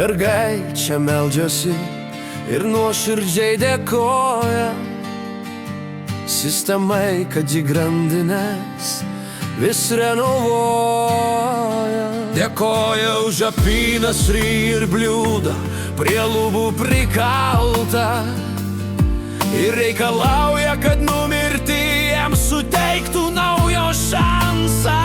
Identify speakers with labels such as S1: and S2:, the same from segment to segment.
S1: Vergai čia meldžiasi ir nuoširdžiai dėkoja sistemai, kad į grandines vis renovuoja. Dėkoja už apynasrį ir bliūdą prie lubų prikaltą ir reikalauja, kad numirti jiems suteiktų naujo šansą.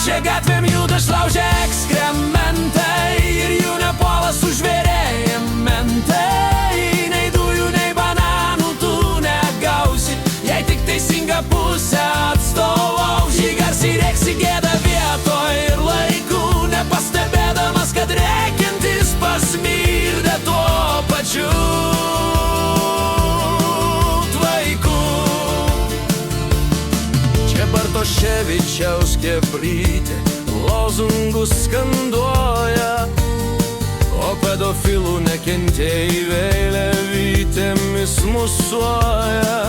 S1: Čia gatvėm juda šlaužia ekskrementai ir jų nepuola sužvėrėję mentai. Nei dujų, nei bananų tu negausi, jei tik teisingą pusę atstovausi. Garsiai rėksi gėda vietoj ir laiku, nepastebėdamas, kad rėkiantis pasmirdė tuo pačiu tvaiku. Čia Bartoševičiaus keprytė lozungus skanduoja, o pedofilų nekentėjai lėvytėmis musuoja.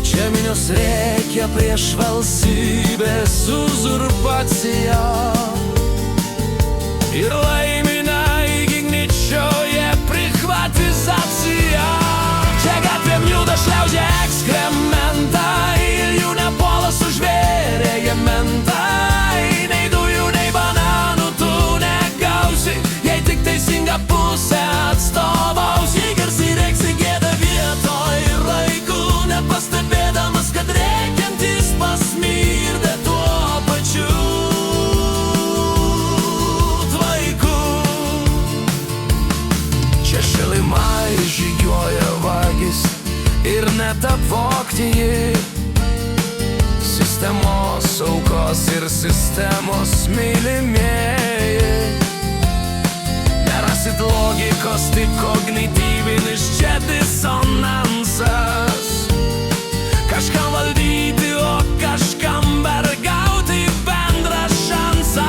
S1: Čia minios rėkia prieš valstybės uzurpaciją ir laimina Igničioje prihvatizaciją. Čia gatvėm juda šliaužia ekskrementai ir jų nepuola sužvėrėję mentai. Nei dujų, nei bananų tu negausi, jei tik teisingą pusę atstovausi. Garsiai rėksi gėda vietoj ir laiku, nepastebėdamas, kad rėkiantis pasmirdė tuo pačiu tvaiku. Čia Šalimai žygiuoja vagis ir net apvogti jį. Sistemos aukos ir sistemos mylimieji. Nerasit logikos, tik kognityvinis čia disonansas. Kažkam valdyti, o kažkam vergauti bendrą šansą.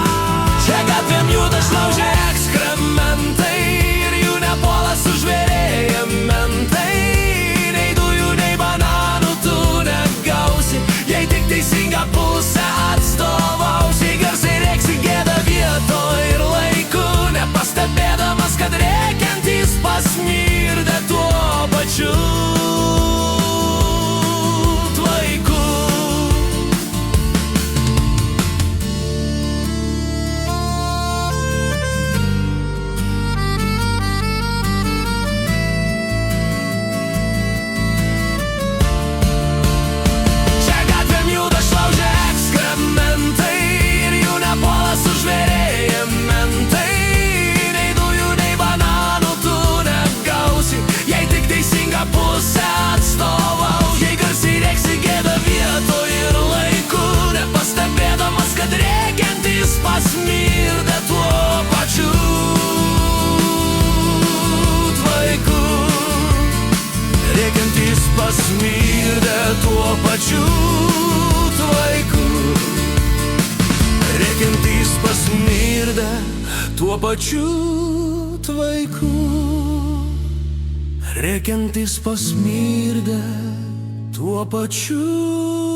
S1: Čia gatvėm juda šlaužia ekskrementai ir jų nepuola sužvėrėję mentai. Nei dujų, nei bananų tu negausi, jei tik teisingą pusę atstovausi. Garsiai rėksi gėda vietoj ir laiku, nepastebėdamas, kad rėkiantis pasmirdė tuo pačiu tvaiku. Čia gatvėm juda šlaužia ekskrementai ir jų nepuola sužvėrėję mentai. Nei dujų, nei bananų tu negausi, jei tik teisingą pusę atstovausi. Garsiai rėksi gėda vietoj ir laiku, nepastebėdamas, kad rėkiantis pasmirdė tuo pačiu tvaiku. Rėkiantis pasmirdė tuo pačiu tvaiku. Rėkiantis pasmirdė tuo pačiu tvaiku. Rėkiantis pasmirdė tuo pačiu